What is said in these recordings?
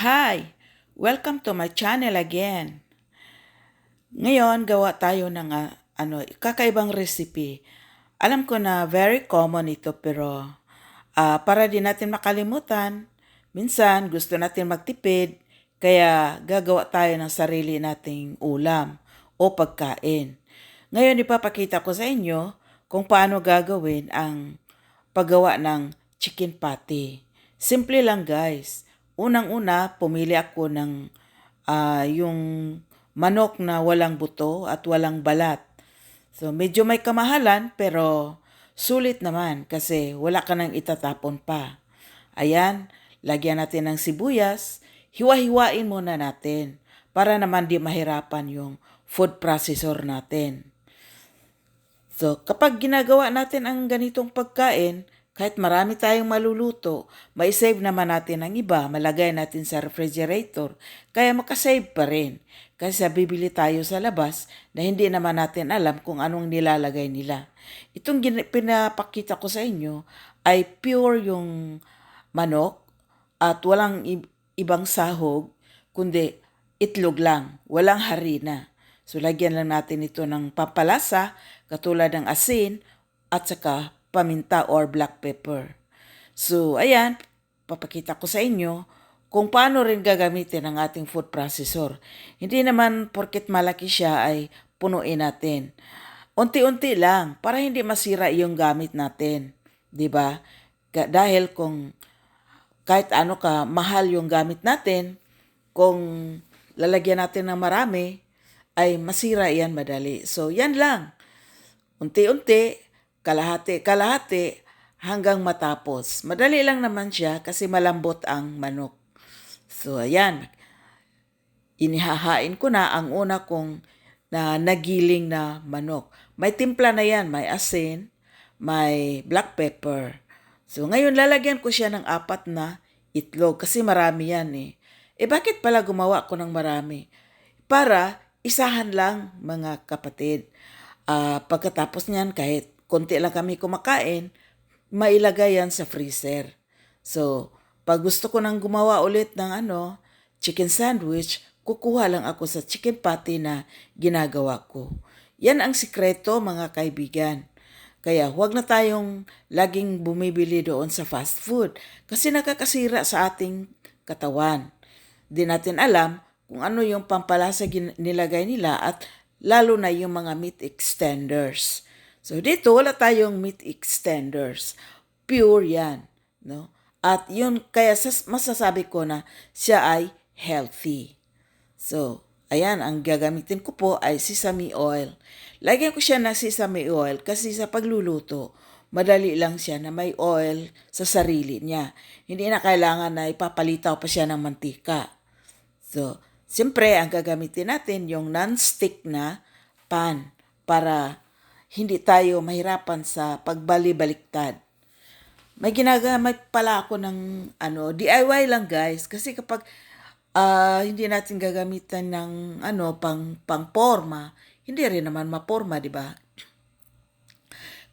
Hi! Welcome to my channel again. Ngayon, gawa tayo ng kakaibang recipe. Alam ko na very common ito pero para di natin makalimutan, minsan gusto natin magtipid, kaya gagawa tayo ng sarili nating ulam o pagkain. Ngayon, ipapakita ko sa inyo kung paano gagawin ang paggawa ng chicken patty. Simple lang guys. Unang-una, pumili ako ng yung manok na walang buto at walang balat. So medyo may kamahalan pero sulit naman kasi wala ka nang itatapon pa. Ayan, lagyan natin ng sibuyas. Hiwa-hiwain muna natin para naman di mahirapan yung food processor natin. So, kapag ginagawa natin ang ganitong pagkain, kahit marami tayong maluluto, mai-save naman natin ang iba, malagay natin sa refrigerator, kaya makasave pa rin. Kasi bibili tayo sa labas na hindi naman natin alam kung anong nilalagay nila. Itong pinapakita ko sa inyo ay pure yung manok at walang ibang sahog, kundi itlog lang, walang harina. So, lagyan lang natin ito ng pampalasa, katulad ng asin, at saka paminta or black pepper. So, ayan, papakita ko sa inyo kung paano rin gagamitin ang ating food processor. Hindi naman porket malaki siya ay punuin natin. Unti-unti lang para hindi masira yung gamit natin. 'Di ba? Dahil kung kahit ano ka mahal yung gamit natin, kung lalagyan natin ng marami, ay masira yan madali. So, yan lang. Unti-unti, kalahati-kalahati, hanggang matapos. Madali lang naman siya kasi malambot ang manok. So, ayan. Inihahain ko na ang una kong nagiling na manok. May timpla na yan. May asin, may black pepper. So, ngayon lalagyan ko siya ng 4 na itlog kasi marami yan eh. Bakit pala gumawa ko ng marami? Para isahan lang mga kapatid. Pagkatapos niyan, kahit konti lang kami kumakain, mailagay yan sa freezer. So, pag gusto ko nang gumawa ulit ng chicken sandwich, kukuha lang ako sa chicken patty na ginagawa ko. Yan ang sikreto mga kaibigan. Kaya huwag na tayong laging bumibili doon sa fast food kasi nakakasira sa ating katawan. Di natin alam kung ano yung pampalasa nilagay nila at lalo na yung mga meat extenders. So dito wala tayong meat extenders. Pure yan. No? At yun kaya masasabi ko na siya ay healthy. So, ayan, ang gagamitin ko po ay sesame oil. Lagyan ko siya ng sesame oil kasi sa pagluluto, madali lang siya na may oil sa sarili niya. Hindi na kailangan na ipapalitaw pa siya ng mantika. So, siyempre, ang gagamitin natin yung non-stick na pan para hindi tayo mahirapan sa pagbali-baliktad. May ginagamit pala ako ng DIY lang guys kasi kapag hindi natin gagamitan ng pang forma, hindi rin naman maporma, di ba?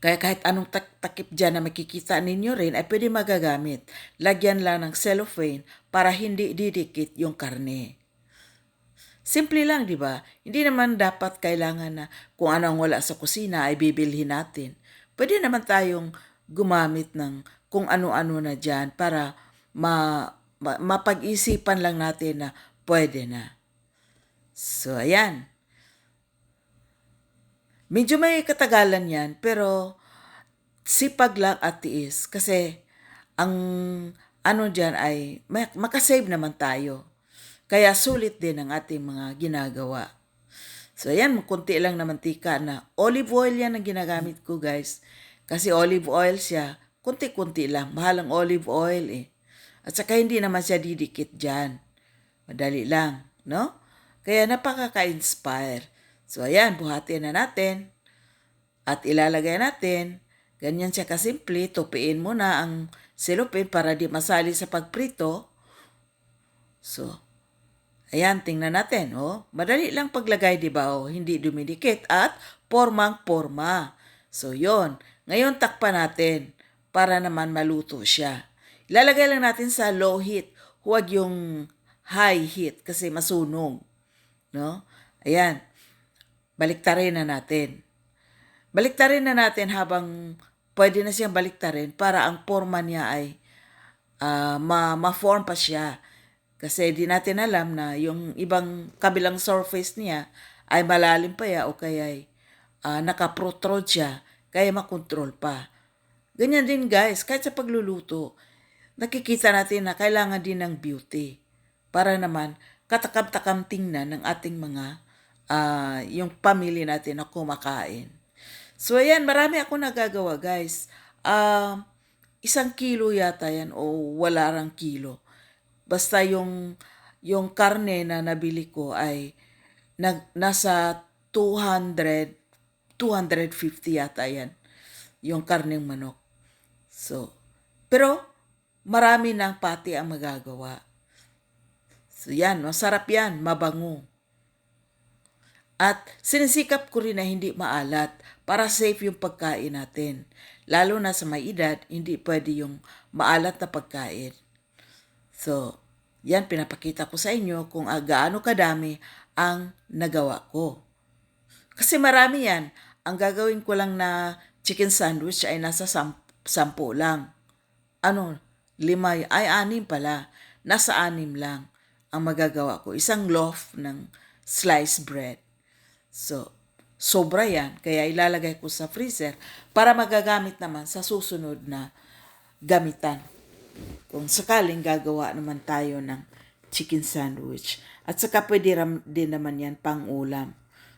Kaya kahit anong takip dyan na makikita ninyo rin ay pwede magagamit. Lagyan lang ng cellophane para hindi didikit yung karne. Simple lang, di ba? Hindi naman dapat kailangan na kung ano ang wala sa kusina ay bibilhin natin. Pwede naman tayong gumamit ng kung ano-ano na dyan para mapag-isipan lang natin na pwede na. So, ayan. Medyo may katagalan yan, pero sipag lang at tiis. Kasi, ang dyan ay makasave naman tayo. Kaya sulit din ang ating mga ginagawa. So, ayan, kunti lang na mantika na olive oil yan ang ginagamit ko, guys. Kasi olive oil siya, kunti-kunti lang. Mahal ang olive oil eh. At saka hindi naman siya didikit dyan. Madali lang, no? Kaya napakaka-inspire. So, ayan, buhatin na natin. At ilalagay natin. Ganyan siya kasimple. Tupiin mo na ang cellophane para di masali sa pagprito. So, ayan, tingnan natin. Oh. Madali lang paglagay, di ba? Oh, hindi dumidikit at pormang-porma. So, yon. Ngayon, takpan natin para naman maluto siya. Ilalagay lang natin sa low heat. Huwag yung high heat kasi masunog, no? Ayan, baliktarin na natin. Baliktarin na natin habang pwede na siyang baliktarin para ang forma niya ay ma-form pa siya. Kasi di natin alam na yung ibang kabilang surface niya ay malalim pa ya o kaya ay nakaprotrude siya, kaya makontrol pa. Ganyan din guys, kahit sa pagluluto, nakikita natin na kailangan din ng beauty para naman katakam-takam tingnan ng ating mga yung pamilya natin na kumakain. So ayan, marami ako nagagawa guys. 1 kilo yata yan o wala rang kilo. Basta yung karne na nabili ko ay nasa 250 yata yan. Yung karneng manok. So, pero marami ng pati ang magagawa. So yan, masarap yan, mabango. At sinisikap ko rin na hindi maalat para safe yung pagkain natin. Lalo na sa may edad, hindi pwede yung maalat na pagkain. So, yan pinapakita ko sa inyo kung gaano kadami ang nagawa ko. Kasi marami yan. Ang gagawin ko lang na chicken sandwich ay nasa 10 lang. 5, ay 6 pala. Nasa 6 lang ang magagawa ko. Isang loaf ng sliced bread. So, sobra yan. Kaya ilalagay ko sa freezer para magagamit naman sa susunod na gamitan. Kung sakaling gagawa naman tayo ng chicken sandwich. At saka pwede din naman yan pang ulam.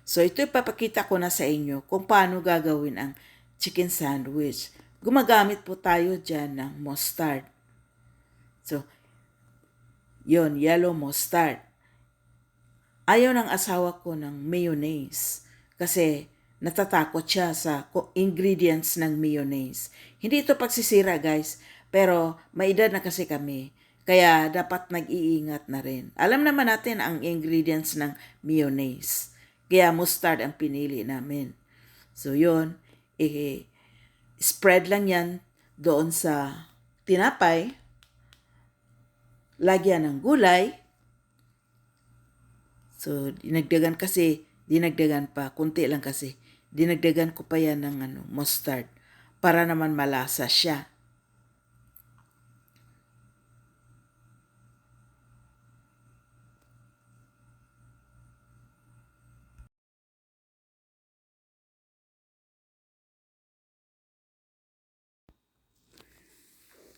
So, ito ipapakita ko na sa inyo kung paano gagawin ang chicken sandwich. Gumagamit po tayo dyan ng mustard. So, yon yellow mustard. Ayaw ng asawa ko ng mayonnaise kasi natatakot siya sa ingredients ng mayonnaise. Hindi ito pagsisira guys, pero may edad na kasi kami, kaya dapat nag-iingat na rin. Alam naman natin ang ingredients ng mayonnaise, kaya mustard ang pinili namin. So yun, spread lang yan doon sa tinapay, lagyan ng gulay. So, dinagdagan pa, kunti lang kasi. Dinagdagan ko pa yan ng mustard para naman malasa siya.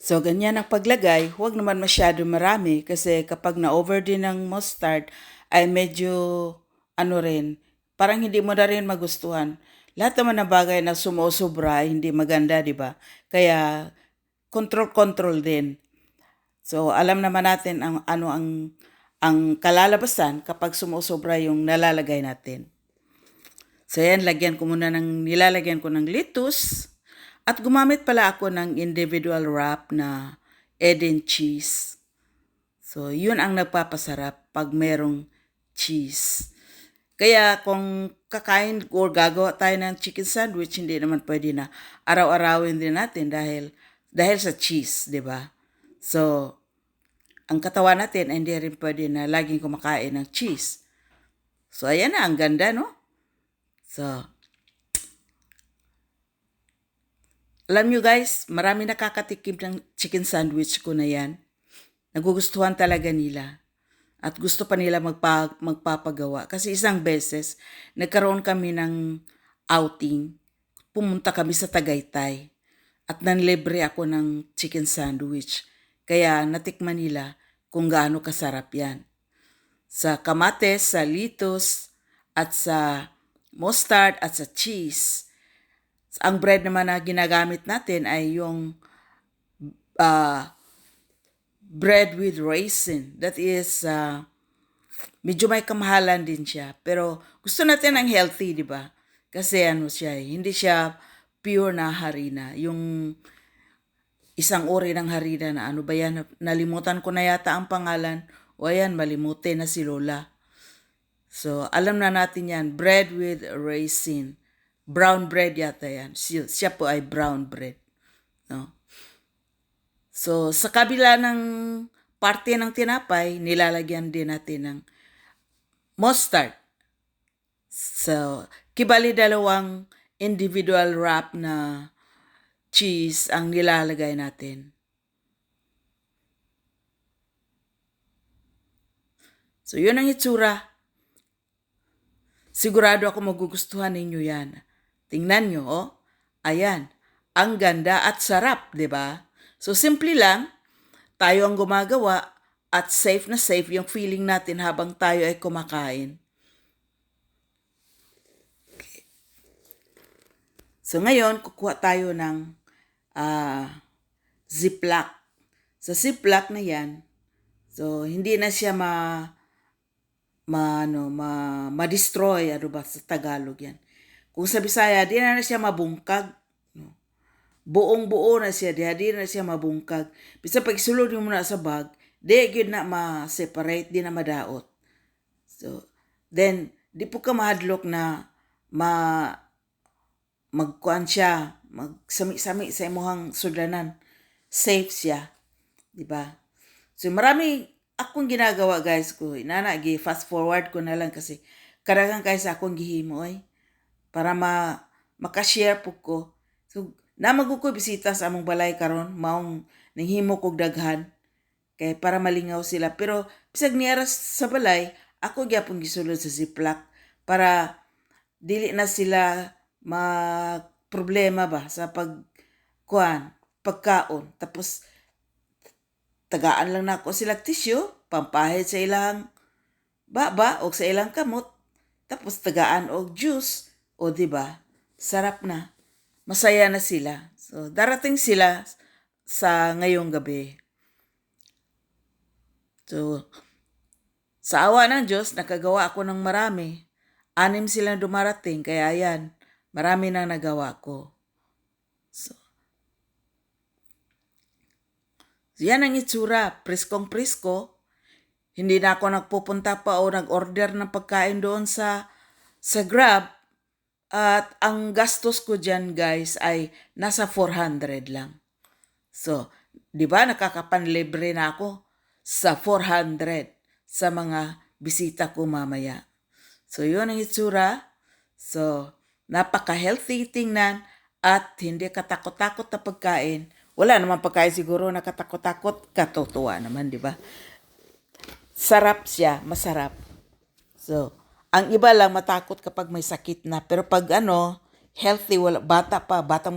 So, ganyan ang paglagay. Huwag naman masyado marami kasi kapag na-over din ng mustard ay medyo parang hindi mo na rin magustuhan. Lahat naman ng bagay na sumusobra hindi maganda, di ba? Kaya control din. So, alam naman natin ang kalalabasan kapag sumusobra yung nalalagay natin. So, yan, nilalagyan ko ng lettuce. At gumamit pala ako ng individual wrap na Eden cheese. So, yun ang nagpapasarap pag merong cheese. Kaya kung kakain or gagawa tayo ng chicken sandwich, hindi naman pwede na araw-arawin din natin dahil sa cheese, di ba? So, ang katawan natin ay hindi rin pwede na laging kumakain ng cheese. So, ayan na, ang ganda, no? So, alam nyo guys, marami nakakatikim ng chicken sandwich ko na yan. Nagugustuhan talaga nila. At gusto pa nila magpapagawa. Kasi isang beses, nagkaroon kami ng outing. Pumunta kami sa Tagaytay. At nanlibre ako ng chicken sandwich. Kaya natikman nila kung gaano kasarap yan. Sa kamates, sa lettuce, at sa mustard, at sa cheese. Ang bread naman na ginagamit natin ay yung bread with raisin. That is, medyo may kamahalan din siya. Pero gusto natin ng healthy, di ba? Kasi hindi siya pure na harina. Yung isang uri ng harina na nalimutan ko na yata ang pangalan. O ayan, malimutin na si Lola. So, alam na natin yan, bread with raisin. Brown bread yata yan. Siya po ay brown bread. No? So, sa kabila ng parte ng tinapay, nilalagyan din natin ng mustard. So, kibali dalawang individual wrap na cheese ang nilalagay natin. So, yun ang itsura. Sigurado ako magugustuhan ninyo yan. Tingnan nyo, oh. Ayan. Ang ganda at sarap, di ba? So, simple lang. Tayo ang gumagawa at safe na safe yung feeling natin habang tayo ay kumakain. Okay. So, ngayon, kukuha tayo ng Ziploc. Sa Ziploc na yan, so, hindi na siya ma-destroy, ano ba sa Tagalog yan. Kung sa Bisaya, di na siya mabungkag. No? Buong-buo na siya, di na siya mabungkag. Bisa pag isulod mo na sa bag, di yun na ma-separate, di na madaot. So, then, di po ka mahadlok na magkuan siya, magsami-sami sa imuhang sudlanan. Safe siya. Di ba? So, marami akong ginagawa, guys, ko. Inanagi, fast forward ko na lang kasi karagang guys akong gihimo, para makashare po ko. So, namago ko bisita sa among balay karon, maong nanghimo kog daghan kay para malingaw sila. Pero bisag niaras sa balay, ako gyapon gisulod sa Ziploc para dili na sila problema ba sa pagkaon. Tapos tagaan lang nako sila tissue, pampahid sa ilang baba o sa ilang kamot. Tapos tagaan og juice, o di ba? Sarap na. Masaya na sila. So darating sila sa ngayong gabi. So sa awa ng Diyos, nakagawa ako ng marami. 6 silang dumarating, kaya yan, marami na nagawa ko. So yan ang itsura, preskong-presko. Hindi na ako nagpupunta pa o nag-order ng pagkain doon sa Grab. At ang gastos ko dyan, guys, ay nasa 400 lang. So, di ba nakakapanlibre na ako sa 400 sa mga bisita ko mamaya. So, yun ang itsura. So, napaka-healthy tingnan at hindi katakot-takot na pagkain. Wala naman pagkain siguro nakatakot-takot, katutuwa naman, di ba? Sarap siya, masarap. So, ang iba lang matakot kapag may sakit na. Pero pag healthy, wala, batang